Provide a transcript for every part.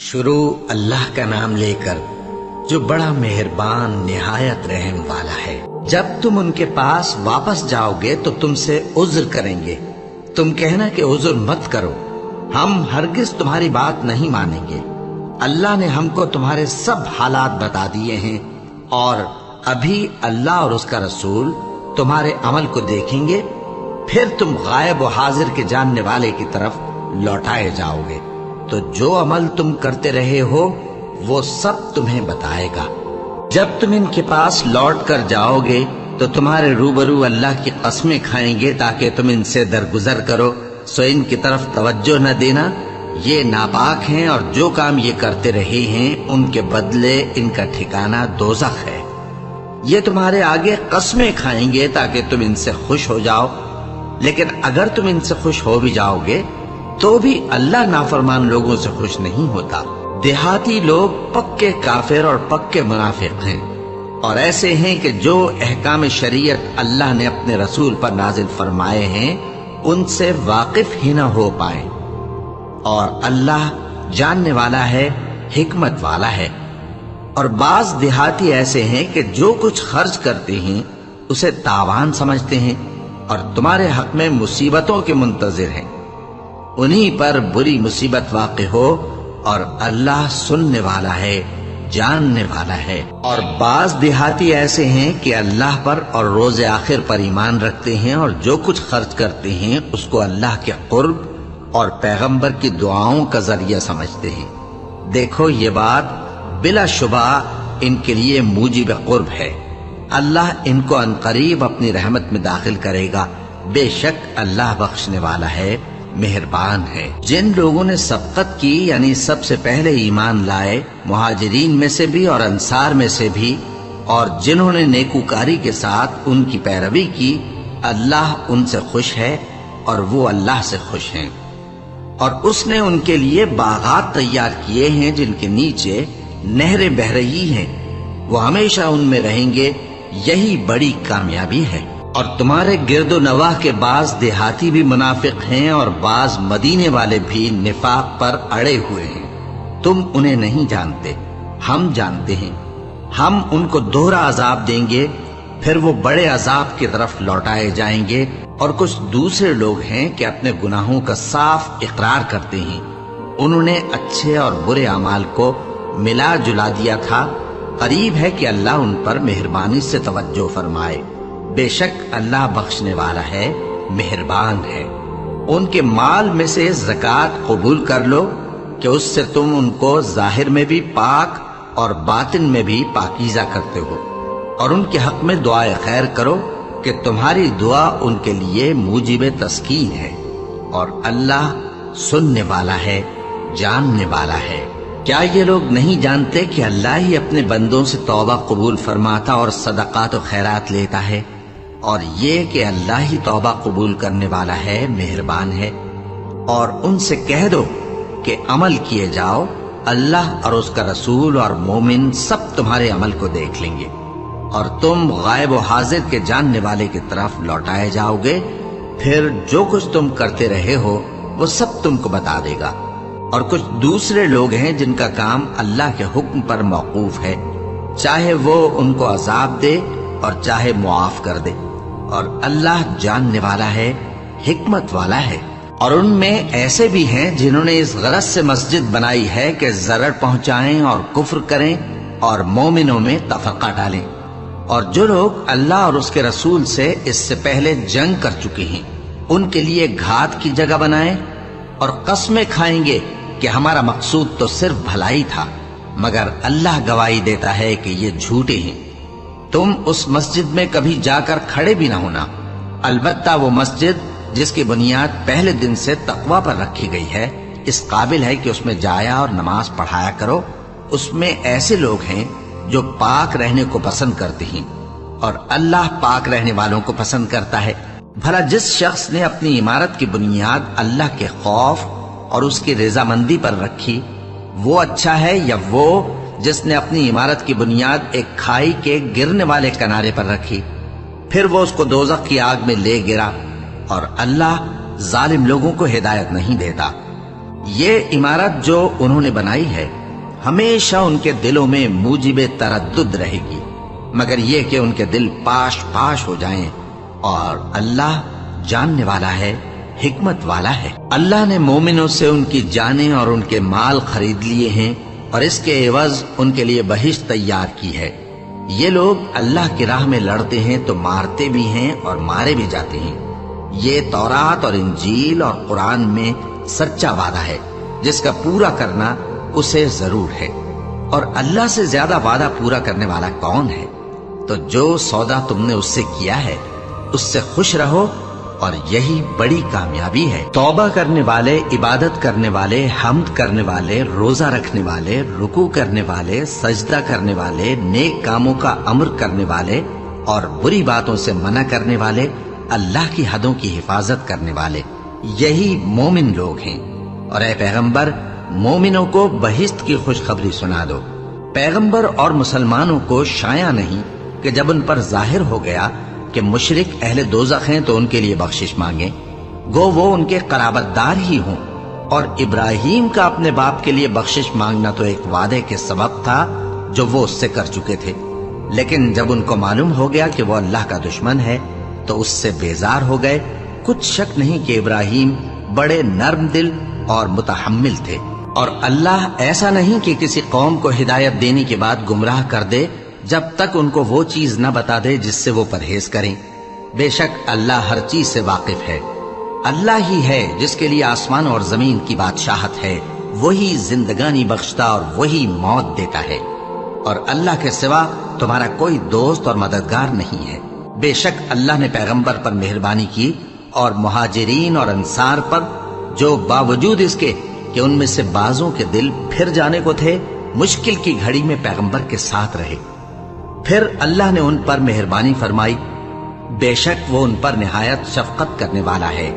شروع اللہ کا نام لے کر جو بڑا مہربان نہایت رحم والا ہے۔ جب تم ان کے پاس واپس جاؤ گے تو تم سے عذر کریں گے، تم کہنا کہ عذر مت کرو، ہم ہرگز تمہاری بات نہیں مانیں گے۔ اللہ نے ہم کو تمہارے سب حالات بتا دیے ہیں، اور ابھی اللہ اور اس کا رسول تمہارے عمل کو دیکھیں گے، پھر تم غائب و حاضر کے جاننے والے کی طرف لوٹائے جاؤ گے، تو جو عمل تم کرتے رہے ہو وہ سب تمہیں بتائے گا۔ جب تم ان کے پاس لوٹ کر جاؤ گے تو تمہارے روبرو اللہ کی قسمیں کھائیں گے تاکہ تم ان سے درگزر کرو، سو ان کی طرف توجہ نہ دینا، یہ ناپاک ہیں اور جو کام یہ کرتے رہے ہیں ان کے بدلے ان کا ٹھکانہ دوزخ ہے۔ یہ تمہارے آگے قسمیں کھائیں گے تاکہ تم ان سے خوش ہو جاؤ، لیکن اگر تم ان سے خوش ہو بھی جاؤ گے تو بھی اللہ نافرمان لوگوں سے خوش نہیں ہوتا۔ دیہاتی لوگ پکے کافر اور پکے منافق ہیں، اور ایسے ہیں کہ جو احکام شریعت اللہ نے اپنے رسول پر نازل فرمائے ہیں ان سے واقف ہی نہ ہو پائیں، اور اللہ جاننے والا ہے، حکمت والا ہے۔ اور بعض دیہاتی ایسے ہیں کہ جو کچھ خرچ کرتے ہیں اسے تاوان سمجھتے ہیں اور تمہارے حق میں مصیبتوں کے منتظر ہیں، انہی پر بری مصیبت واقع ہو، اور اللہ سننے والا ہے، جاننے والا ہے۔ اور بعض دیہاتی ایسے ہیں کہ اللہ پر اور روز آخر پر ایمان رکھتے ہیں، اور جو کچھ خرچ کرتے ہیں اس کو اللہ کے قرب اور پیغمبر کی دعاؤں کا ذریعہ سمجھتے ہیں۔ دیکھو یہ بات بلا شبہ ان کے لیے موجب قرب ہے، اللہ ان کو عنقریب اپنی رحمت میں داخل کرے گا، بے شک اللہ بخشنے والا ہے، مہربان ہے۔ جن لوگوں نے سبقت کی یعنی سب سے پہلے ایمان لائے، مہاجرین میں سے بھی اور انصار میں سے بھی، اور جنہوں نے نیکوکاری کے ساتھ ان کی پیروی کی، اللہ ان سے خوش ہے اور وہ اللہ سے خوش ہیں۔ اور اس نے ان کے لیے باغات تیار کیے ہیں جن کے نیچے نہریں بہہ رہی ہیں، وہ ہمیشہ ان میں رہیں گے، یہی بڑی کامیابی ہے۔ اور تمہارے گرد و نواح کے بعض دیہاتی بھی منافق ہیں اور بعض مدینے والے بھی نفاق پر اڑے ہوئے ہیں، تم انہیں نہیں جانتے، ہم جانتے ہیں۔ ہم ان کو دوہرا عذاب دیں گے، پھر وہ بڑے عذاب کی طرف لوٹائے جائیں گے۔ اور کچھ دوسرے لوگ ہیں کہ اپنے گناہوں کا صاف اقرار کرتے ہیں، انہوں نے اچھے اور برے اعمال کو ملا جلا دیا تھا، قریب ہے کہ اللہ ان پر مہربانی سے توجہ فرمائے، بے شک اللہ بخشنے والا ہے، مہربان ہے۔ ان کے مال میں سے زکوٰۃ قبول کر لو کہ اس سے تم ان کو ظاہر میں بھی پاک اور باطن میں بھی پاکیزہ کرتے ہو، اور ان کے حق میں دعائے خیر کرو کہ تمہاری دعا ان کے لیے موجب تسکین ہے، اور اللہ سننے والا ہے، جاننے والا ہے۔ کیا یہ لوگ نہیں جانتے کہ اللہ ہی اپنے بندوں سے توبہ قبول فرماتا اور صدقات و خیرات لیتا ہے، اور یہ کہ اللہ ہی توبہ قبول کرنے والا ہے، مہربان ہے۔ اور ان سے کہہ دو کہ عمل کیے جاؤ، اللہ اور اس کا رسول اور مومن سب تمہارے عمل کو دیکھ لیں گے، اور تم غائب و حاضر کے جاننے والے کی طرف لوٹائے جاؤ گے، پھر جو کچھ تم کرتے رہے ہو وہ سب تم کو بتا دے گا۔ اور کچھ دوسرے لوگ ہیں جن کا کام اللہ کے حکم پر موقوف ہے، چاہے وہ ان کو عذاب دے اور چاہے معاف کر دے، اور اللہ جاننے والا ہے، حکمت والا ہے۔ اور ان میں ایسے بھی ہیں جنہوں نے اس غرض سے مسجد بنائی ہے کہ ضرر پہنچائیں اور کفر کریں اور مومنوں میں تفرقہ ڈالیں۔ اور جو لوگ اللہ اور اس کے رسول سے اس سے پہلے جنگ کر چکے ہیں ان کے لیے گھات کی جگہ بنائیں، اور قسمیں کھائیں گے کہ ہمارا مقصود تو صرف بھلائی تھا، مگر اللہ گواہی دیتا ہے کہ یہ جھوٹے ہیں۔ تم اس مسجد میں کبھی جا کر کھڑے بھی نہ ہونا، البتہ وہ مسجد جس کی بنیاد پہلے دن سے تقوی پر رکھی گئی ہے اس قابل ہے کہ اس میں جایا اور نماز پڑھایا کرو۔ اس میں ایسے لوگ ہیں جو پاک رہنے کو پسند کرتے ہیں، اور اللہ پاک رہنے والوں کو پسند کرتا ہے۔ بھلا جس شخص نے اپنی عمارت کی بنیاد اللہ کے خوف اور اس کی رضامندی پر رکھی، وہ اچھا ہے یا وہ جس نے اپنی عمارت کی بنیاد ایک کھائی کے گرنے والے کنارے پر رکھی، پھر وہ اس کو دوزخ کی آگ میں لے گرا، اور اللہ ظالم لوگوں کو ہدایت نہیں دیتا۔ یہ عمارت جو انہوں نے بنائی ہے ہمیشہ ان کے دلوں میں موجب تردد رہے گی، مگر یہ کہ ان کے دل پاش پاش ہو جائیں، اور اللہ جاننے والا ہے، حکمت والا ہے۔ اللہ نے مومنوں سے ان کی جانیں اور ان کے مال خرید لیے ہیں، اور اس کے عوض ان کے لیے بہشت تیار کی ہے۔ یہ لوگ اللہ کی راہ میں لڑتے ہیں تو مارتے بھی ہیں اور مارے بھی جاتے ہیں۔ یہ تورات اور انجیل اور قرآن میں سچا وعدہ ہے جس کا پورا کرنا اسے ضرور ہے، اور اللہ سے زیادہ وعدہ پورا کرنے والا کون ہے؟ تو جو سودا تم نے اس سے کیا ہے اس سے خوش رہو، اور یہی بڑی کامیابی ہے۔ توبہ کرنے والے، عبادت کرنے والے، حمد کرنے والے، روزہ رکھنے والے، رکوع کرنے والے، سجدہ کرنے والے، نیک کاموں کا امر کرنے والے اور بری باتوں سے منع کرنے والے، اللہ کی حدوں کی حفاظت کرنے والے، یہی مومن لوگ ہیں۔ اور اے پیغمبر، مومنوں کو بہشت کی خوشخبری سنا دو۔ پیغمبر اور مسلمانوں کو شایع نہیں کہ جب ان پر ظاہر ہو گیا کہ مشرک اہل دوزخ ہیں تو ان کے لیے بخشش مانگیں، گو وہ ان کے قرابت دار ہی ہوں۔ اور ابراہیم کا اپنے باپ کے لیے بخشش مانگنا تو ایک وعدے کے سبب تھا جو وہ اس سے کر چکے تھے، لیکن جب ان کو معلوم ہو گیا کہ وہ اللہ کا دشمن ہے تو اس سے بیزار ہو گئے۔ کچھ شک نہیں کہ ابراہیم بڑے نرم دل اور متحمل تھے، اور اللہ ایسا نہیں کہ کسی قوم کو ہدایت دینے کے بعد گمراہ کر دے جب تک ان کو وہ چیز نہ بتا دے جس سے وہ پرہیز کریں۔ بے شک اللہ ہر چیز سے واقف ہے۔ اللہ ہی ہے جس کے لیے آسمان اور زمین کی بادشاہت ہے، وہی زندگانی بخشتا اور وہی موت دیتا ہے، اور اللہ کے سوا تمہارا کوئی دوست اور مددگار نہیں ہے۔ بے شک اللہ نے پیغمبر پر مہربانی کی اور مہاجرین اور انصار پر، جو باوجود اس کے کہ ان میں سے بعضوں کے دل پھر جانے کو تھے، مشکل کی گھڑی میں پیغمبر کے ساتھ رہے۔ پھر اللہ نے ان پر مہربانی فرمائی، بے شک وہ ان پر نہایت شفقت کرنے والا ہے،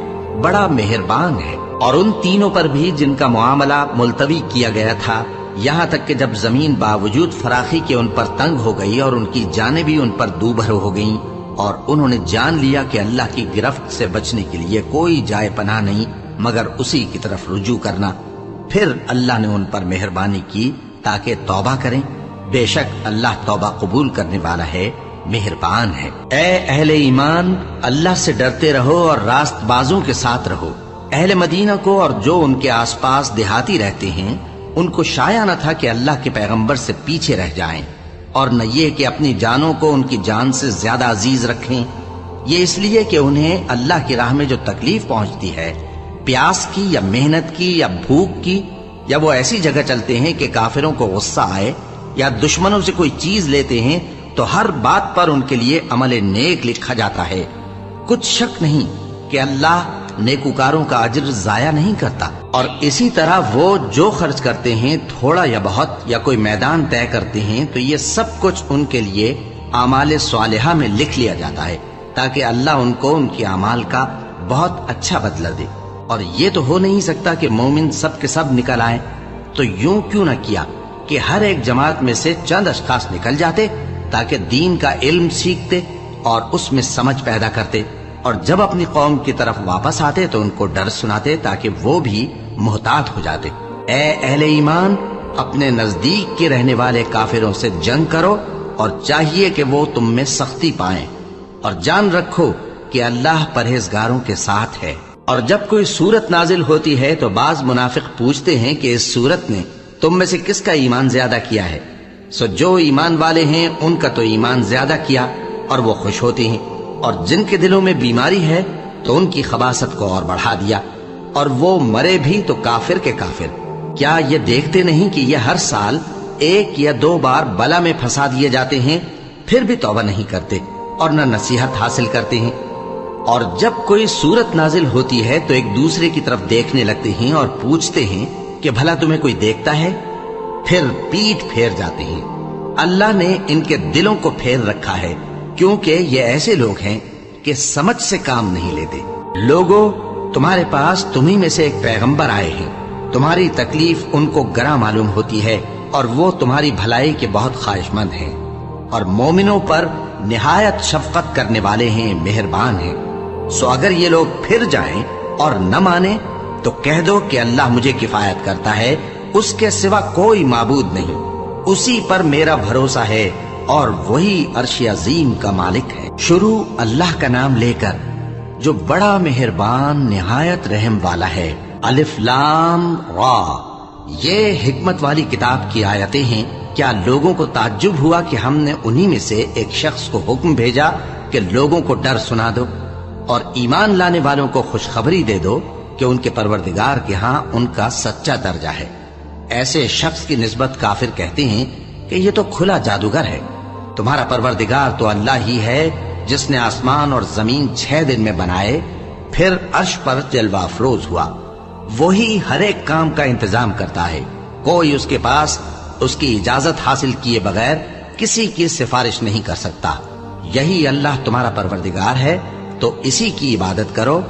بڑا مہربان ہے۔ اور ان تینوں پر بھی جن کا معاملہ ملتوی کیا گیا تھا، یہاں تک کہ جب زمین باوجود فراخی کے ان پر تنگ ہو گئی اور ان کی جانیں بھی ان پر دوبھر ہو گئیں، اور انہوں نے جان لیا کہ اللہ کی گرفت سے بچنے کے لیے کوئی جائے پناہ نہیں مگر اسی کی طرف رجوع کرنا، پھر اللہ نے ان پر مہربانی کی تاکہ توبہ کریں۔ بے شک اللہ توبہ قبول کرنے والا ہے، مہربان ہے۔ اے اہل ایمان، اللہ سے ڈرتے رہو اور راست بازوں کے ساتھ رہو۔ اہل مدینہ کو اور جو ان کے آس پاس دیہاتی رہتے ہیں ان کو شایع نہ تھا کہ اللہ کے پیغمبر سے پیچھے رہ جائیں، اور نہ یہ کہ اپنی جانوں کو ان کی جان سے زیادہ عزیز رکھیں۔ یہ اس لیے کہ انہیں اللہ کی راہ میں جو تکلیف پہنچتی ہے، پیاس کی یا محنت کی یا بھوک کی، یا وہ ایسی جگہ چلتے ہیں کہ کافروں کو غصہ آئے یا دشمنوں سے کوئی چیز لیتے ہیں، تو ہر بات پر ان کے لیے عمل نیک لکھا جاتا ہے۔ کچھ شک نہیں کہ اللہ نیکوکاروں کا اجر ضائع نہیں کرتا۔ اور اسی طرح وہ جو خرچ کرتے ہیں، تھوڑا یا بہت یا کوئی میدان طے کرتے ہیں، تو یہ سب کچھ ان کے لیے اعمال صالحہ میں لکھ لیا جاتا ہے، تاکہ اللہ ان کو ان کے اعمال کا بہت اچھا بدلہ دے۔ اور یہ تو ہو نہیں سکتا کہ مومن سب کے سب نکل آئیں، تو یوں کیوں نہ کیا کہ ہر ایک جماعت میں سے چند اشخاص نکل جاتے تاکہ دین کا علم سیکھتے اور اس میں سمجھ پیدا کرتے، اور جب اپنی قوم کی طرف واپس آتے تو ان کو ڈر سناتے تاکہ وہ بھی محتاط ہو جاتے۔ اے اہل ایمان، اپنے نزدیک کے رہنے والے کافروں سے جنگ کرو، اور چاہیے کہ وہ تم میں سختی پائیں، اور جان رکھو کہ اللہ پرہیزگاروں کے ساتھ ہے۔ اور جب کوئی سورت نازل ہوتی ہے تو بعض منافق پوچھتے ہیں کہ اس سورت نے تم میں سے کس کا ایمان زیادہ کیا ہے؟ سو جو ایمان والے ہیں ان کا تو ایمان زیادہ کیا، اور وہ خوش ہوتے ہیں، اور جن کے دلوں میں بیماری ہے تو ان کی خباثت کو اور بڑھا دیا، اور وہ مرے بھی تو کافر کے کافر۔ کیا یہ دیکھتے نہیں کہ یہ ہر سال 1 یا 2 بار بلا میں پھنسا دیے جاتے ہیں، پھر بھی توبہ نہیں کرتے اور نہ نصیحت حاصل کرتے ہیں؟ اور جب کوئی سورت نازل ہوتی ہے تو ایک دوسرے کی طرف دیکھنے لگتے ہیں اور پوچھتے ہیں کہ بھلا تمہیں کوئی دیکھتا ہے؟ پھر پیٹھ پھیر جاتے ہیں۔ اللہ نے ان کے دلوں کو پھیر رکھا ہے، کیونکہ یہ ایسے لوگ ہیں کہ سمجھ سے کام نہیں لیتے۔ لوگو، تمہارے پاس تمہیں میں سے ایک پیغمبر آئے ہیں، تمہاری تکلیف ان کو گراں معلوم ہوتی ہے، اور وہ تمہاری بھلائی کے بہت خواہش مند ہیں، اور مومنوں پر نہایت شفقت کرنے والے ہیں، مہربان ہیں۔ سو اگر یہ لوگ پھر جائیں اور نہ مانیں تو کہہ دو کہ اللہ مجھے کفایت کرتا ہے، اس کے سوا کوئی معبود نہیں، اسی پر میرا بھروسہ ہے اور وہی عرش عظیم کا مالک ہے۔ شروع اللہ کا نام لے کر جو بڑا مہربان نہایت رحم والا ہے۔ الف لام را، یہ حکمت والی کتاب کی آیتیں ہیں۔ کیا لوگوں کو تعجب ہوا کہ ہم نے انہی میں سے ایک شخص کو حکم بھیجا کہ لوگوں کو ڈر سنا دو اور ایمان لانے والوں کو خوشخبری دے دو کہ ان کے پروردگار کے ہاں ان کا سچا درجہ ہے۔ ایسے شخص کی نسبت کافر کہتے ہیں کہ یہ تو کھلا جادوگر ہے۔ تمہارا پروردگار تو اللہ ہی ہے جس نے آسمان اور زمین 6 دن میں بنائے، پھر عرش پر جلوہ افروز ہوا۔ وہی ہر ایک کام کا انتظام کرتا ہے، کوئی اس کے پاس اس کی اجازت حاصل کیے بغیر کسی کی سفارش نہیں کر سکتا۔ یہی اللہ تمہارا پروردگار ہے تو اسی کی عبادت کرو،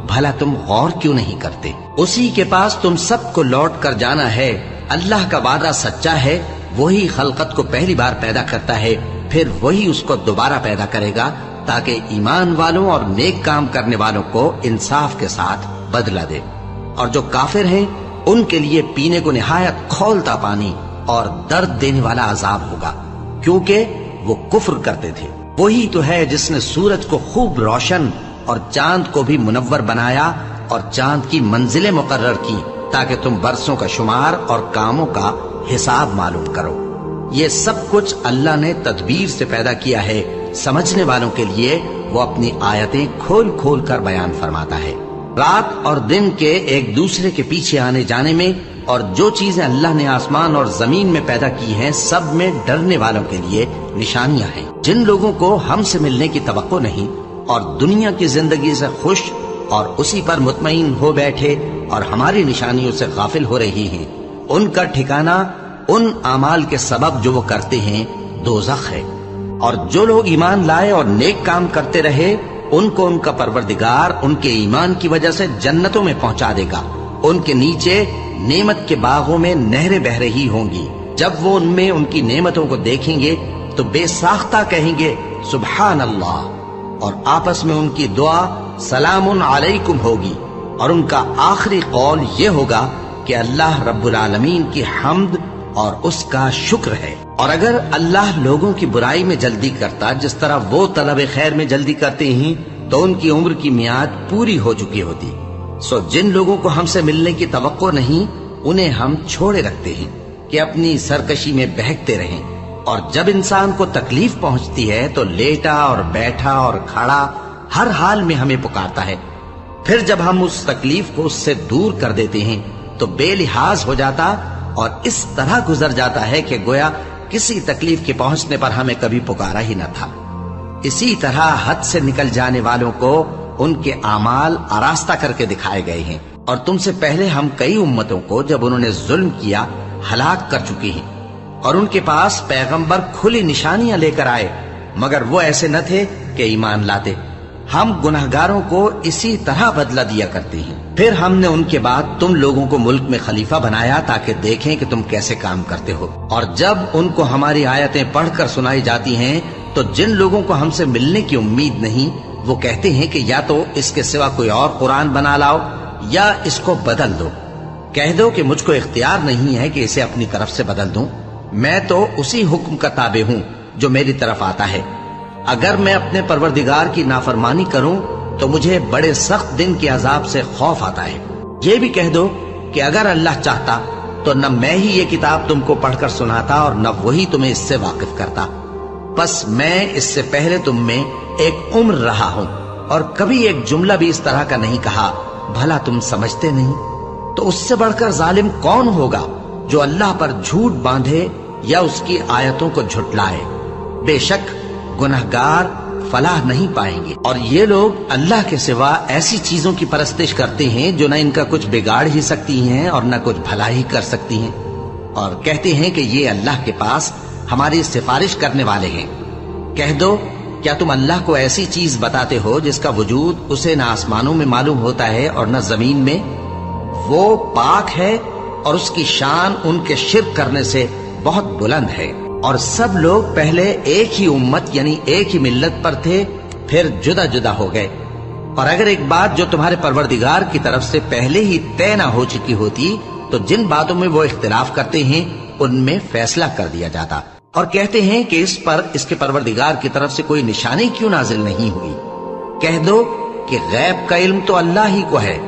بھلا تم غور کیوں نہیں کرتے؟ اسی کے پاس تم سب کو لوٹ کر جانا ہے۔ اللہ کا وعدہ سچا ہے، وہی خلقت کو پہلی بار پیدا کرتا ہے، پھر وہی اس کو دوبارہ پیدا کرے گا تاکہ ایمان والوں اور نیک کام کرنے والوں کو انصاف کے ساتھ بدلہ دے۔ اور جو کافر ہیں ان کے لیے پینے کو نہایت کھولتا پانی اور درد دینے والا عذاب ہوگا، کیونکہ وہ کفر کرتے تھے۔ وہی تو ہے جس نے سورج کو خوب روشن اور چاند کو بھی منور بنایا اور چاند کی منزلیں مقرر کی تاکہ تم برسوں کا شمار اور کاموں کا حساب معلوم کرو۔ یہ سب کچھ اللہ نے تدبیر سے پیدا کیا ہے، سمجھنے والوں کے لیے وہ اپنی آیتیں کھول کھول کر بیان فرماتا ہے۔ رات اور دن کے ایک دوسرے کے پیچھے آنے جانے میں اور جو چیزیں اللہ نے آسمان اور زمین میں پیدا کی ہیں سب میں ڈرنے والوں کے لیے نشانیاں ہیں۔ جن لوگوں کو ہم سے ملنے کی توقع نہیں اور دنیا کی زندگی سے خوش اور اسی پر مطمئن ہو بیٹھے اور ہماری نشانیوں سے غافل ہو رہی ہیں، ان کا ٹھکانہ ان اعمال کے سبب جو وہ کرتے ہیں دوزخ ہے۔ اور جو لوگ ایمان لائے اور نیک کام کرتے رہے ان کو ان کا پروردگار ان کے ایمان کی وجہ سے جنتوں میں پہنچا دے گا، ان کے نیچے نعمت کے باغوں میں نہریں بہہ رہی ہوں گی۔ جب وہ ان میں ان کی نعمتوں کو دیکھیں گے تو بے ساختہ کہیں گے سبحان اللہ، اور آپس میں ان کی دعا سلام علیکم ہوگی، اور ان کا آخری قول یہ ہوگا کہ اللہ رب العالمین کی حمد اور اس کا شکر ہے۔ اور اگر اللہ لوگوں کی برائی میں جلدی کرتا جس طرح وہ طلب خیر میں جلدی کرتے ہیں تو ان کی عمر کی میعاد پوری ہو چکی ہوتی۔ سو جن لوگوں کو ہم سے ملنے کی توقع نہیں انہیں ہم چھوڑے رکھتے ہیں کہ اپنی سرکشی میں بہکتے رہیں، اور جب انسان کو تکلیف پہنچتی ہے تو لیٹا اور بیٹھا اور کھڑا ہر حال میں ہمیں پکارتا ہے، پھر جب ہم اس تکلیف کو اس سے دور کر دیتے ہیں تو بے لحاظ ہو جاتا اور اس طرح گزر جاتا ہے کہ گویا کسی تکلیف کے پہنچنے پر ہمیں کبھی پکارا ہی نہ تھا۔ اسی طرح حد سے نکل جانے والوں کو ان کے اعمال آراستہ کر کے دکھائے گئے ہیں، اور تم سے پہلے ہم کئی امتوں کو جب انہوں نے ظلم کیا ہلاک کر چکی ہیں، اور ان کے پاس پیغمبر کھلی نشانیاں لے کر آئے مگر وہ ایسے نہ تھے کہ ایمان لاتے۔ ہم گناہگاروں کو اسی طرح بدلہ دیا کرتے ہیں۔ پھر ہم نے ان کے بعد تم لوگوں کو ملک میں خلیفہ بنایا تاکہ دیکھیں کہ تم کیسے کام کرتے ہو، اور جب ان کو ہماری آیتیں پڑھ کر سنائی جاتی ہیں تو جن لوگوں کو ہم سے ملنے کی امید نہیں وہ کہتے ہیں کہ یا تو اس کے سوا کوئی اور قرآن بنا لاؤ یا اس کو بدل دو۔ کہہ دو کہ مجھ کو اختیار نہیں ہے کہ اسے اپنی طرف سے بدل دوں، میں تو اسی حکم کا تابع ہوں جو میری طرف آتا ہے۔ اگر میں اپنے پروردگار کی نافرمانی کروں تو مجھے بڑے سخت دن کے عذاب سے خوف آتا ہے۔ یہ بھی کہہ دو کہ اگر اللہ چاہتا تو نہ میں ہی یہ کتاب تم کو پڑھ کر سناتا اور نہ وہی تمہیں اس سے واقف کرتا، بس میں اس سے پہلے تم میں ایک عمر رہا ہوں اور کبھی ایک جملہ بھی اس طرح کا نہیں کہا، بھلا تم سمجھتے نہیں؟ تو اس سے بڑھ کر ظالم کون ہوگا جو اللہ پر جھوٹ باندھے یا اس کی آیتوں کو جھٹلائے؟ بے شک گنہگار فلاح نہیں پائیں گے۔ اور یہ لوگ اللہ کے سوا ایسی چیزوں کی پرستش کرتے ہیں جو نہ ان کا کچھ بگاڑ ہی سکتی ہیں اور نہ کچھ بھلا ہی کر سکتی ہیں، اور کہتے ہیں کہ یہ اللہ کے پاس ہماری سفارش کرنے والے ہیں۔ کہہ دو کیا تم اللہ کو ایسی چیز بتاتے ہو جس کا وجود اسے نہ آسمانوں میں معلوم ہوتا ہے اور نہ زمین میں؟ وہ پاک ہے اور اس کی شان ان کے شرک کرنے سے بہت بلند ہے۔ اور سب لوگ پہلے ایک ہی امت یعنی ایک ہی ملت پر تھے، پھر جدا جدا ہو گئے۔ اور اگر ایک بات جو تمہارے پروردگار کی طرف سے پہلے ہی طے نہ ہو چکی ہوتی تو جن باتوں میں وہ اختلاف کرتے ہیں ان میں فیصلہ کر دیا جاتا، اور کہتے ہیں کہ اس پر اس کے پروردگار کی طرف سے کوئی نشانی کیوں نازل نہیں ہوئی۔ کہہ دو کہ غیب کا علم تو اللہ ہی کو ہے،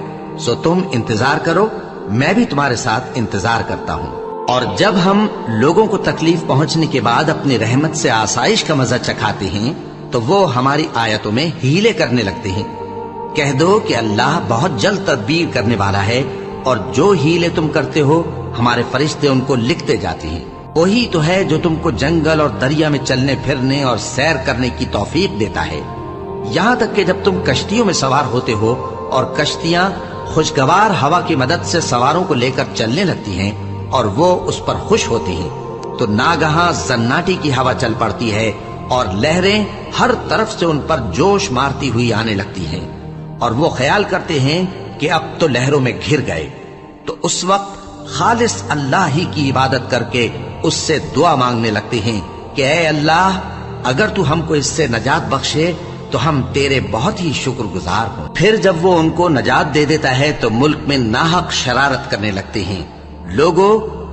سو تم انتظار کرو، میں بھی تمہارے ساتھ انتظار کرتا ہوں۔ اور جب ہم لوگوں کو تکلیف پہنچنے کے بعد اپنی رحمت سے آسائش کا مزہ چکھاتے ہیں تو وہ ہماری آیتوں میں ہیلے کرنے لگتے ہیں۔ کہہ دو کہ اللہ بہت جلد تدبیر کرنے والا ہے، اور جو ہیلے تم کرتے ہو ہمارے فرشتے ان کو لکھتے جاتے ہیں۔ وہی تو ہے جو تم کو جنگل اور دریا میں چلنے پھرنے اور سیر کرنے کی توفیق دیتا ہے، یہاں تک کہ جب تم کشتیوں میں سوار ہوتے ہو اور کشتیاں خوشگوار ہوا کی مدد سے سواروں کو لے کر چلنے لگتی ہیں اور وہ اس پر خوش ہوتی ہیں، تو ناگہاں زناٹی کی ہوا چل پڑتی ہے اور لہریں ہر طرف سے ان پر جوش مارتی ہوئی آنے لگتی ہیں، اور وہ خیال کرتے ہیں کہ اب تو لہروں میں گھر گئے۔ تو اس وقت خالص اللہ ہی کی عبادت کر کے اس سے دعا مانگنے لگتے ہیں کہ اے اللہ، اگر تو ہم کو اس سے نجات بخشے تو ہم تیرے بہت ہی شکر گزار ہوں۔ پھر جب وہ ان کو نجات دے دیتا ہے تو ملک میں ناحق شرارت کرنے لگتے ہیں۔ لوگو،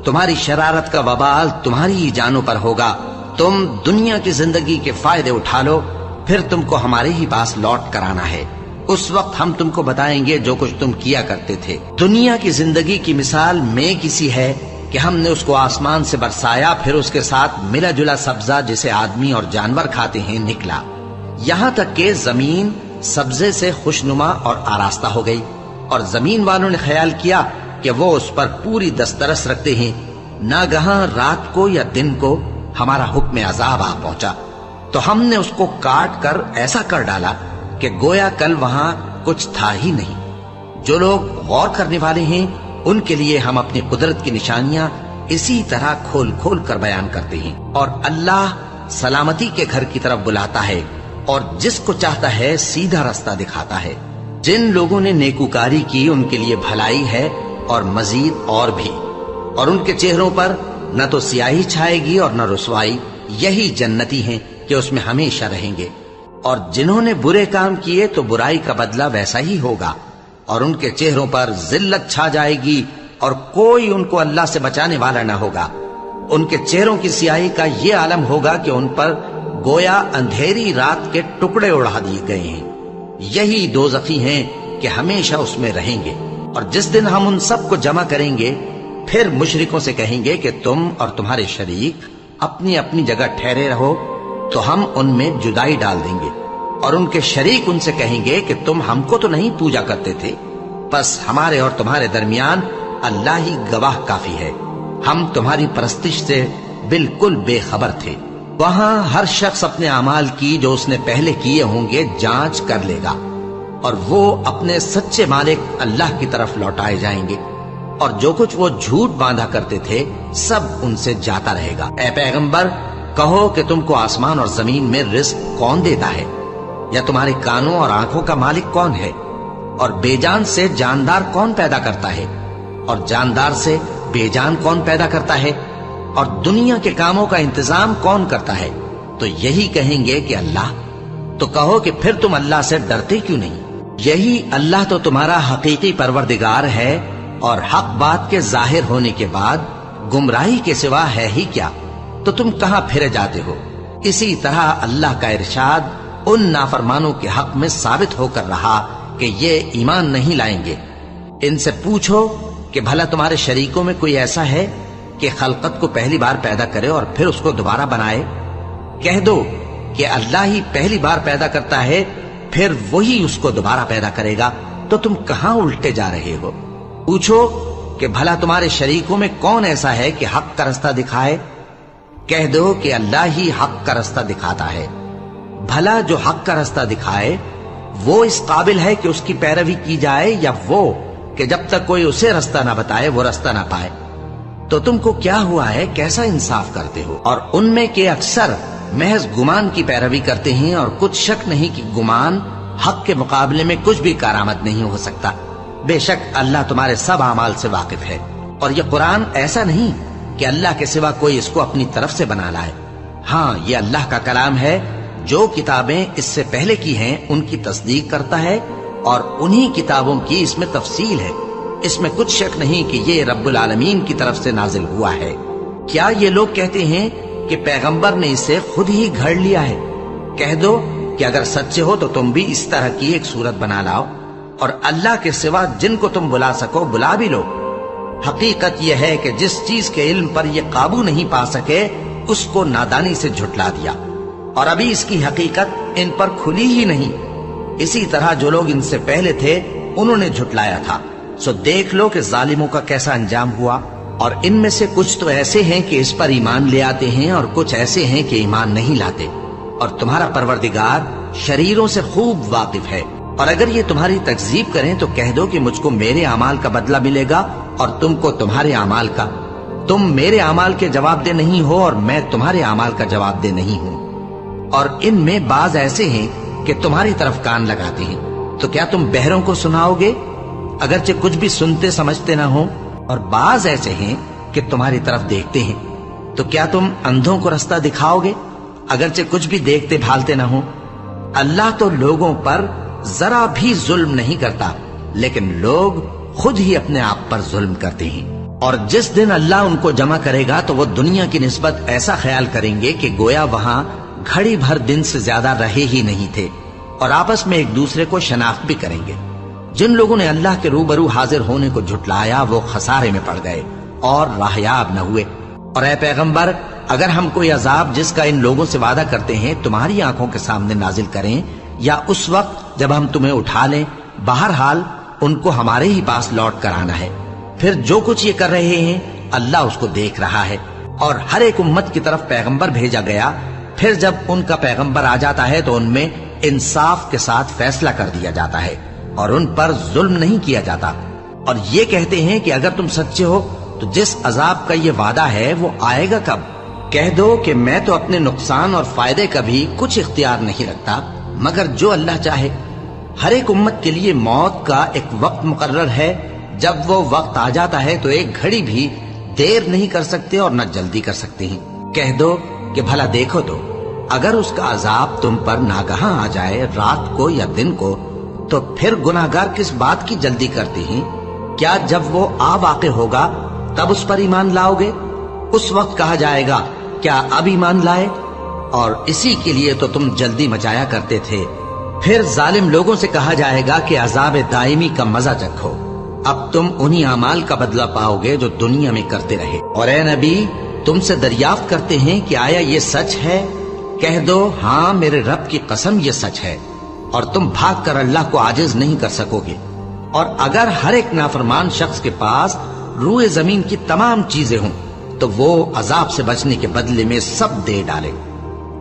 تمہاری شرارت کا وبال تمہاری ہی جانوں پر ہوگا، تم دنیا کی زندگی کے فائدے اٹھا لو، پھر تم کو ہمارے ہی پاس لوٹ کر آنا ہے، اس وقت ہم تم کو بتائیں گے جو کچھ تم کیا کرتے تھے۔ دنیا کی زندگی کی مثال میں کسی ہے کہ ہم نے اس کو آسمان سے برسایا، پھر اس کے ساتھ ملا جلا سبزہ جسے آدمی اور جانور کھاتے ہیں نکلا، یہاں تک کہ زمین سبزے سے خوشنما اور آراستہ ہو گئی، اور زمین والوں نے خیال کیا کہ وہ اس پر پوری دسترس رکھتے ہیں۔ ناگہاں رات کو یا دن کو ہمارا حکم عذاب آ پہنچا تو ہم نے اس کو کاٹ کر ایسا کر ڈالا کہ گویا کل وہاں کچھ تھا ہی نہیں۔ جو لوگ غور کرنے والے ہیں ان کے لیے ہم اپنی قدرت کی نشانیاں اسی طرح کھول کھول کر بیان کرتے ہیں، اور اللہ سلامتی کے گھر کی طرف بلاتا ہے اور جس کو چاہتا ہے سیدھا رستہ دکھاتا ہے۔ جن لوگوں نے نیکوکاری کی ان کے لیے بھلائی ہے اور مزید اور بھی، اور ان کے چہروں پر نہ تو سیاہی چھائے گی اور نہ رسوائی، یہی جنتی ہیں کہ اس میں ہمیشہ رہیں گے۔ اور جنہوں نے برے کام کیے تو برائی کا بدلہ ویسا ہی ہوگا، اور ان کے چہروں پر ذلت چھا جائے گی اور کوئی ان کو اللہ سے بچانے والا نہ ہوگا۔ ان کے چہروں کی سیاہی کا یہ عالم ہوگا کہ ان پر گویا اندھیری رات کے ٹکڑے اڑا دیے گئے ہیں۔ یہی دوزخی ہیں کہ ہمیشہ اس میں رہیں گے۔ اور جس دن ہم ان سب کو جمع کریں گے پھر مشرکوں سے کہیں گے کہ تم اور تمہارے شریک اپنی اپنی جگہ ٹھہرے رہو، تو ہم ان میں جدائی ڈال دیں گے، اور ان کے شریک ان سے کہیں گے کہ تم ہم کو تو نہیں پوجا کرتے تھے، بس ہمارے اور تمہارے درمیان اللہ ہی گواہ کافی ہے، ہم تمہاری پرستش سے بالکل بے خبر تھے۔ وہاں ہر شخص اپنے اعمال کی جو اس نے پہلے کیے ہوں گے جانچ کر لے گا، اور وہ اپنے سچے مالک اللہ کی طرف لوٹائے جائیں گے، اور جو کچھ وہ جھوٹ باندھا کرتے تھے سب ان سے جاتا رہے گا۔ اے پیغمبر، کہو کہ تم کو آسمان اور زمین میں رزق کون دیتا ہے، یا تمہارے کانوں اور آنکھوں کا مالک کون ہے، اور بے جان سے جاندار کون پیدا کرتا ہے، اور جاندار سے بے جان کون پیدا کرتا ہے، اور دنیا کے کاموں کا انتظام کون کرتا ہے؟ تو یہی کہیں گے کہ اللہ۔ تو کہو کہ پھر تم اللہ سے ڈرتے کیوں نہیں؟ یہی اللہ تو تمہارا حقیقی پروردگار ہے، اور حق بات کے ظاہر ہونے کے بعد گمراہی کے سوا ہے ہی کیا؟ تو تم کہاں پھرے جاتے ہو؟ اسی طرح اللہ کا ارشاد ان نافرمانوں کے حق میں ثابت ہو کر رہا کہ یہ ایمان نہیں لائیں گے۔ ان سے پوچھو کہ بھلا تمہارے شریکوں میں کوئی ایسا ہے کہ خلقت کو پہلی بار پیدا کرے اور پھر اس کو دوبارہ بنائے؟ کہہ دو کہ اللہ ہی پہلی بار پیدا کرتا ہے، پھر وہی اس کو دوبارہ پیدا کرے گا، تو تم کہاں الٹے جا رہے ہو؟ پوچھو کہ بھلا تمہارے شریکوں میں کون ایسا ہے کہ حق کا رستہ دکھائے؟ کہہ دو کہ اللہ ہی حق کا رستہ دکھاتا ہے۔ بھلا جو حق کا رستہ دکھائے وہ اس قابل ہے کہ اس کی پیروی کی جائے، یا وہ کہ جب تک کوئی اسے رستہ نہ بتائے وہ رستہ نہ پائے؟ تو تم کو کیا ہوا ہے، کیسا انصاف کرتے ہو؟ اور ان میں کے اکثر محض گمان کی پیروی کرتے ہیں، اور کچھ شک نہیں کہ گمان حق کے مقابلے میں کچھ بھی کارآمد نہیں ہو سکتا۔ بے شک اللہ تمہارے سب اعمال سے واقف ہے، اور یہ قرآن ایسا نہیں کہ اللہ کے سوا کوئی اس کو اپنی طرف سے بنا لائے۔ ہاں، یہ اللہ کا کلام ہے، جو کتابیں اس سے پہلے کی ہیں ان کی تصدیق کرتا ہے، اور انہی کتابوں کی اس میں تفصیل ہے۔ اس میں کچھ شک نہیں کہ یہ رب العالمین کی طرف سے نازل ہوا ہے۔ کیا یہ لوگ کہتے ہیں کہ پیغمبر نے اسے خود ہی گھڑ لیا ہے؟ کہہ دو کہ اگر سچے ہو تو تم بھی اس طرح کی ایک صورت بنا لاؤ، اور اللہ کے سوا جن کو تم بلا سکو بلا بھی لو۔ حقیقت یہ ہے کہ جس چیز کے علم پر یہ قابو نہیں پا سکے اس کو نادانی سے جھٹلا دیا، اور ابھی اس کی حقیقت ان پر کھلی ہی نہیں۔ اسی طرح جو لوگ ان سے پہلے تھے انہوں نے جھٹلایا تھا، سو دیکھ لو کہ ظالموں کا کیسا انجام ہوا۔ اور ان میں سے کچھ تو ایسے ہیں کہ اس پر ایمان لے آتے ہیں، اور کچھ ایسے ہیں کہ ایمان نہیں لاتے، اور تمہارا پروردگار شریروں سے خوب واقف ہے۔ اور اگر یہ تمہاری تکذیب کریں تو کہہ دو کہ مجھ کو میرے اعمال کا بدلہ ملے گا اور تم کو تمہارے اعمال کا۔ تم میرے اعمال کے جواب دہ نہیں ہو اور میں تمہارے اعمال کا جواب دہ نہیں ہوں۔ اور ان میں بعض ایسے ہیں کہ تمہاری طرف کان لگاتے ہیں، تو کیا تم بہروں کو سناؤ گے اگرچہ کچھ بھی سنتے سمجھتے نہ ہو؟ اور بعض ایسے ہیں کہ تمہاری طرف دیکھتے ہیں، تو کیا تم اندھوں کو رستہ دکھاؤ گے اگرچہ کچھ بھی دیکھتے بھالتے نہ ہو؟ اللہ تو لوگوں پر ذرا بھی ظلم نہیں کرتا، لیکن لوگ خود ہی اپنے آپ پر ظلم کرتے ہیں۔ اور جس دن اللہ ان کو جمع کرے گا تو وہ دنیا کی نسبت ایسا خیال کریں گے کہ گویا وہاں گھڑی بھر دن سے زیادہ رہے ہی نہیں تھے، اور آپس میں ایک دوسرے کو شناخت بھی کریں گے۔ جن لوگوں نے اللہ کے روبرو حاضر ہونے کو جھٹلایا وہ خسارے میں پڑ گئے اور راہیاب نہ ہوئے۔ اور اے پیغمبر، اگر ہم کوئی عذاب جس کا ان لوگوں سے وعدہ کرتے ہیں تمہاری آنکھوں کے سامنے نازل کریں، یا اس وقت جب ہم تمہیں اٹھا لیں، بہرحال ان کو ہمارے ہی پاس لوٹ کر آنا ہے۔ پھر جو کچھ یہ کر رہے ہیں اللہ اس کو دیکھ رہا ہے۔ اور ہر ایک امت کی طرف پیغمبر بھیجا گیا، پھر جب ان کا پیغمبر آ جاتا ہے تو ان میں انصاف کے ساتھ فیصلہ کر دیا جاتا ہے اور ان پر ظلم نہیں کیا جاتا۔ اور یہ کہتے ہیں کہ اگر تم سچے ہو تو جس عذاب کا یہ وعدہ ہے وہ آئے گا کب؟ کہہ دو کہ میں تو اپنے نقصان اور فائدے کا بھی کچھ اختیار نہیں رکھتا مگر جو اللہ چاہے۔ ہر ایک امت کے لیے موت کا ایک وقت مقرر ہے، جب وہ وقت آ جاتا ہے تو ایک گھڑی بھی دیر نہیں کر سکتے اور نہ جلدی کر سکتے ہیں۔ کہہ دو کہ بھلا دیکھو تو اگر اس کا عذاب تم پر ناگہاں آ جائے رات کو یا دن کو تو پھر گناہگار کس بات کی جلدی کرتے ہیں؟ کیا جب وہ آ واقع ہوگا تب اس پر ایمان لاؤ گے؟ اس وقت کہا جائے گا کیا اب ایمان لائے؟ اور اسی کے لیے تو تم جلدی مچایا کرتے تھے۔ پھر ظالم لوگوں سے کہا جائے گا کہ عذاب دائمی کا مزہ چکھو، اب تم انہی اعمال کا بدلہ پاؤ گے جو دنیا میں کرتے رہے۔ اور اے نبی، تم سے دریافت کرتے ہیں کہ آیا یہ سچ ہے؟ کہہ دو ہاں میرے رب کی قسم یہ سچ ہے، اور تم بھاگ کر اللہ کو عاجز نہیں کر سکو گے۔ اور اگر ہر ایک نافرمان شخص کے پاس روئے زمین کی تمام چیزیں ہوں تو وہ عذاب سے بچنے کے بدلے میں سب دے ڈالے،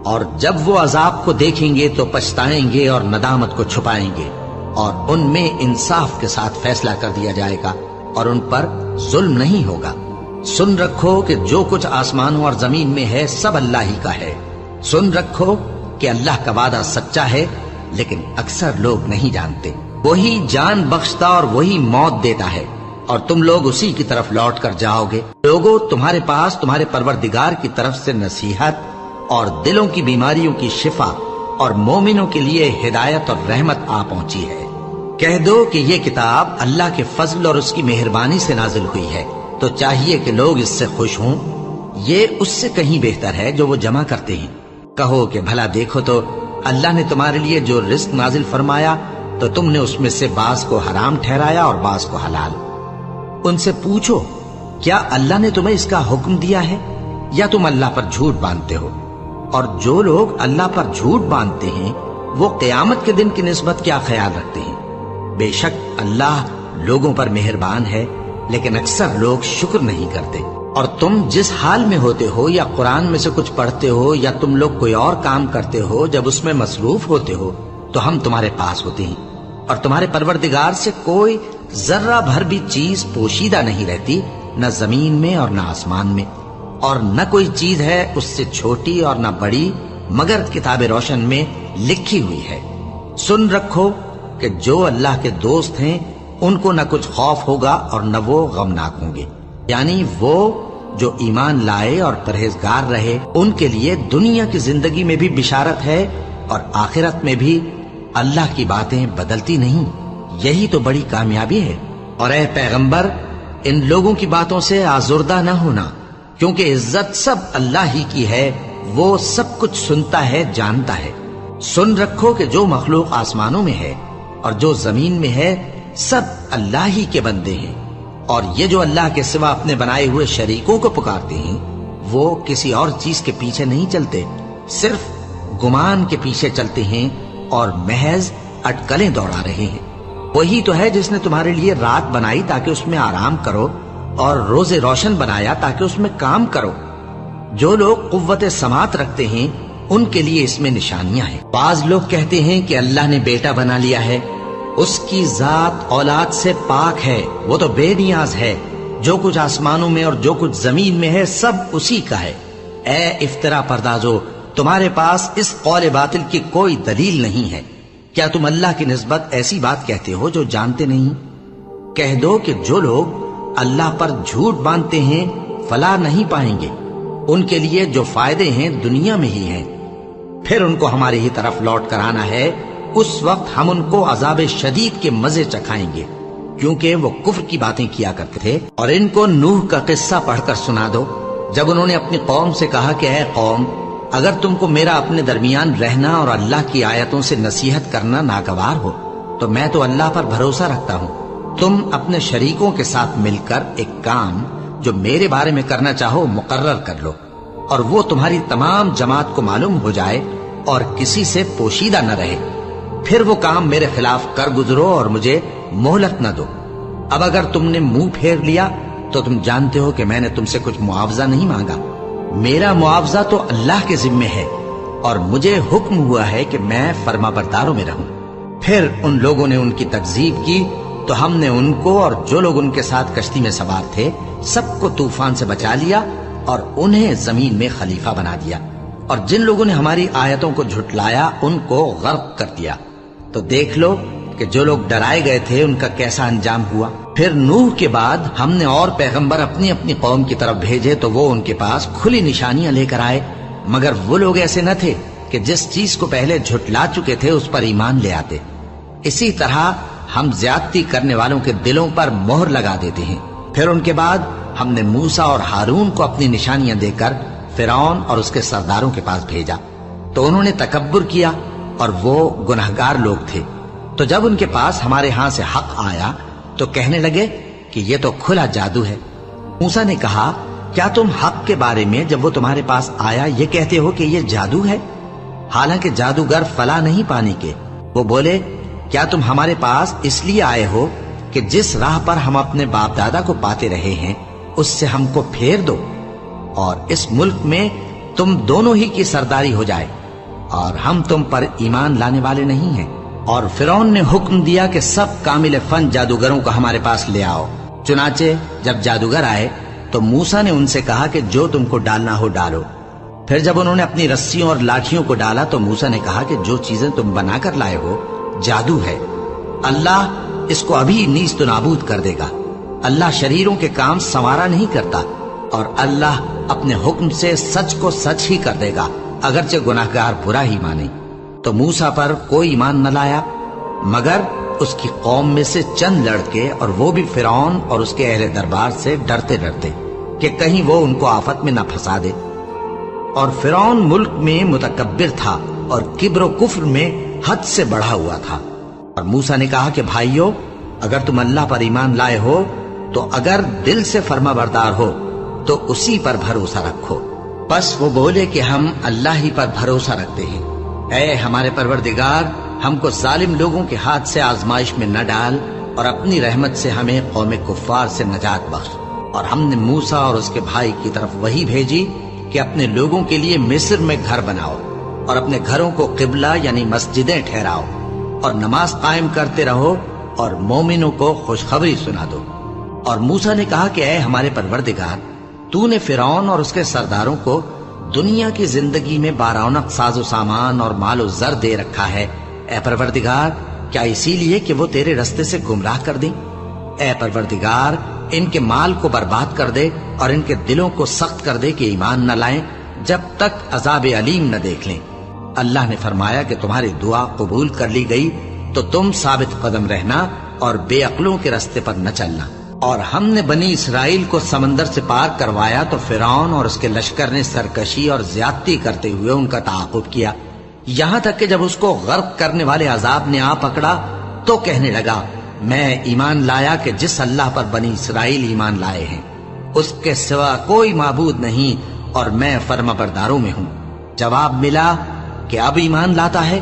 اور جب وہ عذاب کو دیکھیں گے تو پچھتائیں گے اور ندامت کو چھپائیں گے، اور ان میں انصاف کے ساتھ فیصلہ کر دیا جائے گا اور ان پر ظلم نہیں ہوگا۔ سن رکھو کہ جو کچھ آسمانوں اور زمین میں ہے سب اللہ ہی کا ہے۔ سن رکھو کہ اللہ کا وعدہ سچا ہے، لیکن اکثر لوگ نہیں جانتے۔ وہی جان بخشتا اور وہی موت دیتا ہے، اور تم لوگ اسی کی طرف لوٹ کر جاؤ گے۔ لوگوں، تمہارے پاس تمہارے پروردگار کی طرف سے نصیحت اور دلوں کی بیماریوں کی شفا اور مومنوں کے لیے ہدایت اور رحمت آ پہنچی ہے۔ کہہ دو کہ یہ کتاب اللہ کے فضل اور اس کی مہربانی سے نازل ہوئی ہے، تو چاہیے کہ لوگ اس سے خوش ہوں۔ یہ اس سے کہیں بہتر ہے جو وہ جمع کرتے ہیں۔ کہو کہ بھلا دیکھو تو اللہ نے تمہارے لیے جو رزق نازل فرمایا تو تم نے اس میں سے بعض کو حرام ٹھہرایا اور بعض کو حلال۔ ان سے پوچھو کیا اللہ نے تمہیں اس کا حکم دیا ہے یا تم اللہ پر جھوٹ باندھتے ہو؟ اور جو لوگ اللہ پر جھوٹ باندھتے ہیں وہ قیامت کے دن کی نسبت کیا خیال رکھتے ہیں؟ بے شک اللہ لوگوں پر مہربان ہے، لیکن اکثر لوگ شکر نہیں کرتے۔ اور تم جس حال میں ہوتے ہو یا قرآن میں سے کچھ پڑھتے ہو یا تم لوگ کوئی اور کام کرتے ہو، جب اس میں مصروف ہوتے ہو تو ہم تمہارے پاس ہوتے ہیں، اور تمہارے پروردگار سے کوئی ذرہ بھر بھی چیز پوشیدہ نہیں رہتی، نہ زمین میں اور نہ آسمان میں، اور نہ کوئی چیز ہے اس سے چھوٹی اور نہ بڑی مگر کتاب روشن میں لکھی ہوئی ہے۔ سن رکھو کہ جو اللہ کے دوست ہیں ان کو نہ کچھ خوف ہوگا اور نہ وہ غمناک ہوں گے، یعنی وہ جو ایمان لائے اور پرہیزگار رہے ان کے لیے دنیا کی زندگی میں بھی بشارت ہے اور آخرت میں بھی۔ اللہ کی باتیں بدلتی نہیں، یہی تو بڑی کامیابی ہے۔ اور اے پیغمبر، ان لوگوں کی باتوں سے آزردہ نہ ہونا، کیونکہ عزت سب اللہ ہی کی ہے، وہ سب کچھ سنتا ہے، جانتا ہے۔ سن رکھو کہ جو مخلوق آسمانوں میں ہے اور جو زمین میں ہے سب اللہ ہی کے بندے ہیں، اور یہ جو اللہ کے سوا اپنے بنائے ہوئے شریکوں کو پکارتے ہیں وہ کسی اور چیز کے پیچھے نہیں چلتے، صرف گمان کے پیچھے چلتے ہیں اور محض اٹکلیں دوڑا رہے ہیں۔ وہی تو ہے جس نے تمہارے لیے رات بنائی تاکہ اس میں آرام کرو، اور روز روشن بنایا تاکہ اس میں کام کرو۔ جو لوگ قوت سماعت رکھتے ہیں ان کے لیے اس میں نشانیاں ہیں۔ بعض لوگ کہتے ہیں کہ اللہ نے بیٹا بنا لیا ہے، اس کی ذات اولاد سے پاک ہے، وہ تو بے نیاز ہے، جو کچھ آسمانوں میں اور جو کچھ زمین میں ہے سب اسی کا ہے۔ اے افترا پردازو، تمہارے پاس اس قول باطل کی کوئی دلیل نہیں ہے۔ کیا تم اللہ کی نسبت ایسی بات کہتے ہو جو جانتے نہیں؟ کہہ دو کہ جو لوگ اللہ پر جھوٹ باندھتے ہیں فلاح نہیں پائیں گے، ان کے لیے جو فائدے ہیں دنیا میں ہی ہیں، پھر ان کو ہماری ہی طرف لوٹ کر آنا ہے، اس وقت ہم ان کو عذاب شدید کے مزے چکھائیں گے، کیونکہ وہ کفر کی باتیں کیا کرتے تھے۔ اور ان کو نوح کا قصہ پڑھ کر سنا دو، جب انہوں نے اپنی قوم سے کہا کہ اے قوم، اگر تم کو میرا اپنے درمیان رہنا اور اللہ کی آیتوں سے نصیحت کرنا ناگوار ہو تو میں تو اللہ پر بھروسہ رکھتا ہوں، تم اپنے شریکوں کے ساتھ مل کر ایک کام جو میرے بارے میں کرنا چاہو مقرر کر لو، اور وہ تمہاری تمام جماعت کو معلوم ہو جائے اور کسی سے پوشیدہ نہ رہے، پھر وہ کام میرے خلاف کر گزرو اور مجھے مہلت نہ دو۔ اب اگر تم نے منہ پھیر لیا تو تم جانتے ہو کہ میں نے تم سے کچھ معاوضہ نہیں مانگا، میرا معاوضہ تو اللہ کے ذمے ہے، اور مجھے حکم ہوا ہے کہ میں فرما برداروں میں رہوں۔ پھر ان لوگوں نے ان کی تکذیب کی تو ہم نے ان کو اور جو لوگ ان کے ساتھ کشتی میں سوار تھے سب کو طوفان سے بچا لیا اور انہیں زمین میں خلیفہ بنا دیا، اور جن لوگوں نے ہماری آیتوں کو جھٹلایا ان کو غرق کر دیا۔ تو دیکھ لو کہ جو لوگ ڈرائے گئے تھے ان کا کیسا انجام ہوا۔ پھر نوح کے بعد ہم نے اور پیغمبر اپنی اپنی قوم کی طرف بھیجے تو وہ ان کے پاس کھلی نشانیاں لے کر آئے، مگر وہ لوگ ایسے نہ تھے کہ جس چیز کو پہلے جھٹلا چکے تھے اس پر ایمان لے آتے۔ اسی طرح ہم زیادتی کرنے والوں کے دلوں پر مہر لگا دیتے ہیں۔ پھر ان کے بعد ہم نے موسیٰ اور ہارون کو اپنی نشانیاں دے کر فرعون اور اس کے سرداروں کے پاس بھیجا، تو انہوں نے تکبر کیا اور وہ گنہگار لوگ تھے۔ تو جب ان کے پاس ہمارے ہاں سے حق آیا تو کہنے لگے کہ یہ تو کھلا جادو ہے۔ موسیٰ نے کہا، کیا تم حق کے بارے میں جب وہ تمہارے پاس آیا یہ کہتے ہو کہ یہ جادو ہے؟ حالانکہ جادوگر فلاح نہیں پانے کے۔ وہ بولے، کیا تم ہمارے پاس اس لیے آئے ہو کہ جس راہ پر ہم اپنے باپ دادا کو پاتے رہے ہیں اس سے ہم کو پھیر دو، اور اس ملک میں تم دونوں ہی کی سرداری ہو جائے، اور ہم تم پر ایمان لانے والے نہیں ہیں۔ اور فرعون نے حکم دیا کہ سب کامل فن جادوگروں کو ہمارے پاس لے آؤ۔ چنانچہ جب جادوگر آئے تو موسیٰ نے ان سے کہا کہ جو تم کو ڈالنا ہو ڈالو۔ پھر جب انہوں نے اپنی رسیوں اور لاٹھیوں کو ڈالا تو موسیٰ نے کہا کہ جو چیزیں تم بنا کر لائے ہو جادو ہے، اللہ اس کو ابھی نیست و نابود کر دے گا۔ اللہ شریروں کے کام سنوارا نہیں کرتا، اور اللہ اپنے حکم سے سچ کو سچ ہی کر دے گا، اگرچہ گناہگار برا ہی مانے۔ تو موسیٰ پر کوئی ایمان نہ لایا مگر اس کی قوم میں سے چند لڑکے، اور وہ بھی فرعون اور اس کے اہل دربار سے ڈرتے ڈرتے کہ کہیں وہ ان کو آفت میں نہ پھنسا دے۔ اور فرعون ملک میں متکبر تھا اور کبر و کفر میں حد سے بڑھا ہوا تھا۔ اور موسیٰ نے کہا کہ بھائیو، اگر تم اللہ پر ایمان لائے ہو تو اگر دل سے فرما بردار ہو تو اسی پر بھروسہ رکھو۔ بس وہ بولے کہ ہم اللہ ہی پر بھروسہ رکھتے ہیں۔ اے ہمارے پروردگار، ہم کو ظالم لوگوں کے ہاتھ سے آزمائش میں نہ ڈال، اور اپنی رحمت سے ہمیں قوم کفار سے نجات بخش۔ اور ہم نے موسیٰ اور اس کے بھائی کی طرف وحی بھیجی کہ اپنے لوگوں کے لیے مصر میں گھر بناؤ، اور اپنے گھروں کو قبلہ یعنی مسجدیں ٹھہراؤ، اور نماز قائم کرتے رہو، اور مومنوں کو خوشخبری سنا دو۔ اور موسیٰ نے کہا کہ اے ہمارے پروردگار، تو نے فرعون اور اس کے سرداروں کو دنیا کی زندگی میں بارونق ساز و سامان اور مال و زر دے رکھا ہے، اے پروردگار کیا اسی لیے کہ وہ تیرے رستے سے گمراہ کر دیں؟ اے پروردگار ان کے مال کو برباد کر دے اور ان کے دلوں کو سخت کر دے کہ ایمان نہ لائیں جب تک عذاب علیم نہ دیکھ لیں۔ اللہ نے فرمایا کہ تمہاری دعا قبول کر لی گئی، تو تم ثابت قدم رہنا اور بے عقلوں کے راستے پر نہ چلنا۔ اور ہم نے بنی اسرائیل کو سمندر سے پار کروایا تو فرعون اور اس کے لشکر نے سرکشی اور زیادتی کرتے ہوئے ان کا تعاقب کیا، یہاں تک کہ جب اس کو غرق کرنے والے عذاب نے آ پکڑا تو کہنے لگا میں ایمان لایا کہ جس اللہ پر بنی اسرائیل ایمان لائے ہیں اس کے سوا کوئی معبود نہیں اور میں فرما برداروں میں ہوں۔ جواب ملا کہ اب ایمان لاتا ہے،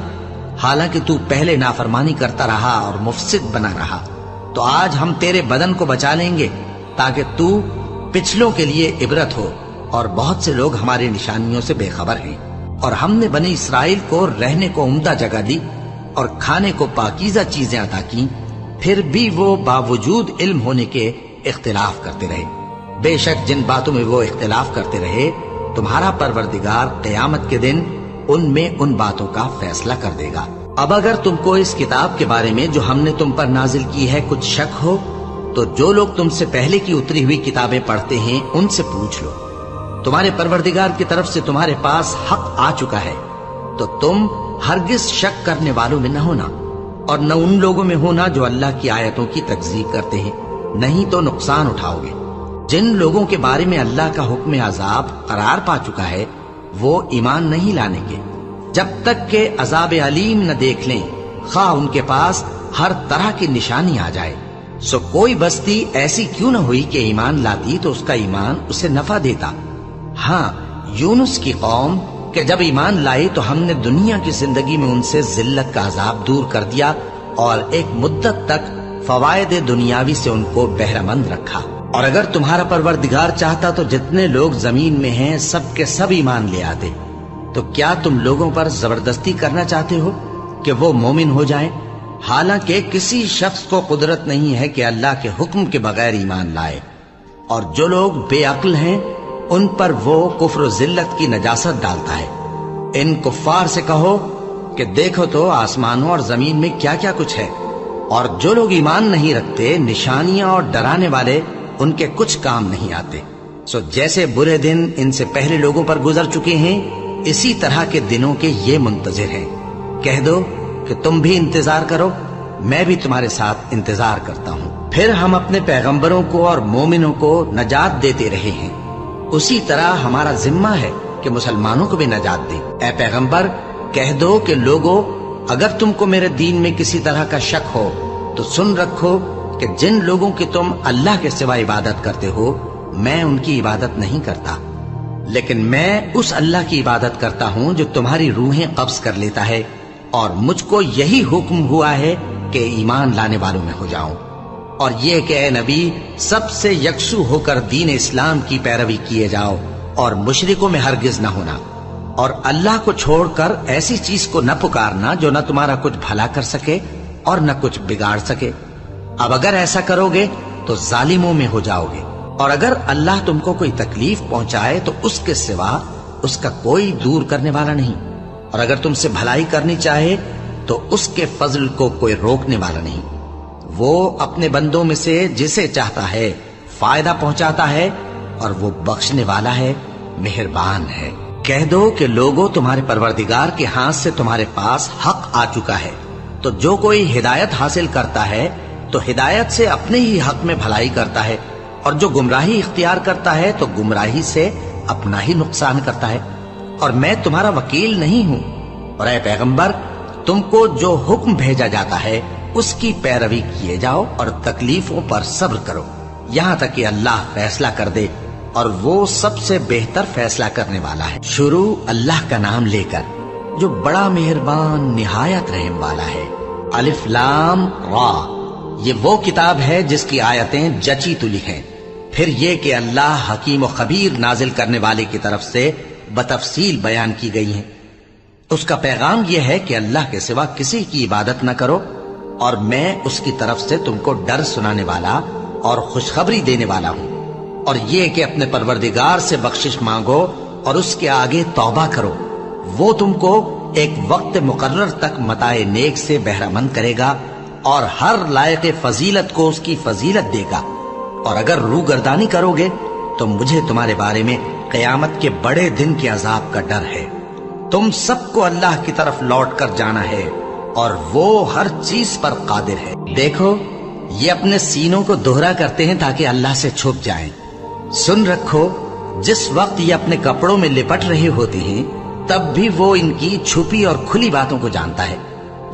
حالانکہ تو پہلے نافرمانی کرتا رہا اور مفسد بنا رہا، تو آج ہم تیرے بدن کو بچا لیں گے تاکہ تو پچھلوں کے لیے عبرت ہو، اور بہت سے لوگ ہماری نشانیوں سے بے خبر ہیں۔ اور ہم نے بنی اسرائیل کو رہنے کو عمدہ جگہ دی اور کھانے کو پاکیزہ چیزیں عطا کی، پھر بھی وہ باوجود علم ہونے کے اختلاف کرتے رہے۔ بے شک جن باتوں میں وہ اختلاف کرتے رہے تمہارا پروردگار قیامت کے دن ان میں ان باتوں کا فیصلہ کر دے گا۔ اب اگر تم کو اس کتاب کے بارے میں جو ہم نے تم پر نازل کی ہے کچھ شک ہو تو جو لوگ تم سے پہلے کی اتری ہوئی کتابیں پڑھتے ہیں ان سے پوچھ لو، تمہارے پروردگار کی طرف سے تمہارے پاس حق آ چکا ہے تو تم ہرگز شک کرنے والوں میں نہ ہونا، اور نہ ان لوگوں میں ہونا جو اللہ کی آیتوں کی تکذیب کرتے ہیں، نہیں تو نقصان اٹھاؤ گے۔ جن لوگوں کے بارے میں اللہ کا حکم عذاب قرار پا چکا ہے وہ ایمان نہیں لانے کے جب تک کہ عذاب علیم نہ دیکھ لیں، خواہ ان کے پاس ہر طرح کی نشانی آ جائے۔ سو کوئی بستی ایسی کیوں نہ ہوئی کہ ایمان لاتی تو اس کا ایمان اسے نفع دیتا۔ ہاں، یونس کی قوم کہ جب ایمان لائی تو ہم نے دنیا کی زندگی میں ان سے ذلت کا عذاب دور کر دیا اور ایک مدت تک فوائد دنیاوی سے ان کو بہرہ مند رکھا۔ اور اگر تمہارا پروردگار چاہتا تو جتنے لوگ زمین میں ہیں سب کے سب ایمان لے آتے، تو کیا تم لوگوں پر زبردستی کرنا چاہتے ہو کہ وہ مومن ہو جائیں؟ حالانکہ کسی شخص کو قدرت نہیں ہے کہ اللہ کے حکم کے بغیر ایمان لائے، اور جو لوگ بے عقل ہیں ان پر وہ کفر و ذلت کی نجاست ڈالتا ہے۔ ان کفار سے کہو کہ دیکھو تو آسمانوں اور زمین میں کیا کیا کچھ ہے، اور جو لوگ ایمان نہیں رکھتے نشانیاں اور ڈرانے والے ان کے کچھ کام نہیں آتے۔ سو جیسے برے دن ان سے پہلے لوگوں پر گزر چکے ہیں اسی طرح کے دنوں کے یہ منتظر ہیں۔ کہہ دو کہ تم بھی انتظار کرو، میں بھی تمہارے ساتھ انتظار کرتا ہوں۔ پھر ہم اپنے پیغمبروں کو اور مومنوں کو نجات دیتے رہے ہیں، اسی طرح ہمارا ذمہ ہے کہ مسلمانوں کو بھی نجات دیں۔ اے پیغمبر کہہ دو کہ لوگو اگر تم کو میرے دین میں کسی طرح کا شک ہو تو سن رکھو کہ جن لوگوں کی تم اللہ کے سوا عبادت کرتے ہو میں ان کی عبادت نہیں کرتا، لیکن میں اس اللہ کی عبادت کرتا ہوں جو تمہاری روحیں قبض کر لیتا ہے، اور مجھ کو یہی حکم ہوا ہے کہ ایمان لانے والوں میں ہو جاؤں، اور یہ کہ اے نبی سب سے یکسو ہو کر دین اسلام کی پیروی کیے جاؤ اور مشرکوں میں ہرگز نہ ہونا، اور اللہ کو چھوڑ کر ایسی چیز کو نہ پکارنا جو نہ تمہارا کچھ بھلا کر سکے اور نہ کچھ بگاڑ سکے۔ اب اگر ایسا کرو گے تو ظالموں میں ہو جاؤ گے، اور اگر اللہ تم کو کوئی تکلیف پہنچائے تو اس کے سوا اس کا کوئی دور کرنے والا نہیں، اور اگر تم سے بھلائی کرنی چاہے تو اس کے فضل کو کوئی روکنے والا نہیں۔ وہ اپنے بندوں میں سے جسے چاہتا ہے فائدہ پہنچاتا ہے، اور وہ بخشنے والا ہے، مہربان ہے۔ کہہ دو کہ لوگوں تمہارے پروردگار کے ہاتھ سے تمہارے پاس حق آ چکا ہے، تو جو کوئی ہدایت حاصل کرتا ہے تو ہدایت سے اپنے ہی حق میں بھلائی کرتا ہے، اور جو گمراہی اختیار کرتا ہے تو گمراہی سے اپنا ہی نقصان کرتا ہے، اور میں تمہارا وکیل نہیں ہوں۔ اور اے پیغمبر تم کو جو حکم بھیجا جاتا ہے اس کی پیروی کیے جاؤ اور تکلیفوں پر صبر کرو یہاں تک کہ اللہ فیصلہ کر دے، اور وہ سب سے بہتر فیصلہ کرنے والا ہے۔ شروع اللہ کا نام لے کر جو بڑا مہربان نہایت رحم والا ہے۔ الف لام را، یہ وہ کتاب ہے جس کی آیتیں جچی تلی ہیں، پھر یہ کہ اللہ حکیم و خبیر نازل کرنے والے کی طرف سے بتفصیل بیان کی گئی ہیں۔ اس کا پیغام یہ ہے کہ اللہ کے سوا کسی کی عبادت نہ کرو، اور میں اس کی طرف سے تم کو ڈر سنانے والا اور خوشخبری دینے والا ہوں، اور یہ کہ اپنے پروردگار سے بخشش مانگو اور اس کے آگے توبہ کرو، وہ تم کو ایک وقت مقرر تک متاع نیک سے بہرہ مند کرے گا، اور ہر لائق فضیلت کو اس کی فضیلت دے گا۔ اور اگر روگردانی کرو گے تو مجھے تمہارے بارے میں قیامت کے بڑے دن کے عذاب کا ڈر ہے۔ تم سب کو اللہ کی طرف لوٹ کر جانا ہے، اور وہ ہر چیز پر قادر ہے۔ دیکھو یہ اپنے سینوں کو دوہرا کرتے ہیں تاکہ اللہ سے چھپ جائیں۔ سن رکھو جس وقت یہ اپنے کپڑوں میں لپٹ رہی ہوتی ہیں تب بھی وہ ان کی چھپی اور کھلی باتوں کو جانتا ہے۔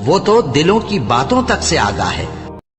وہ تو دلوں کی باتوں تک سے آگاہ ہے۔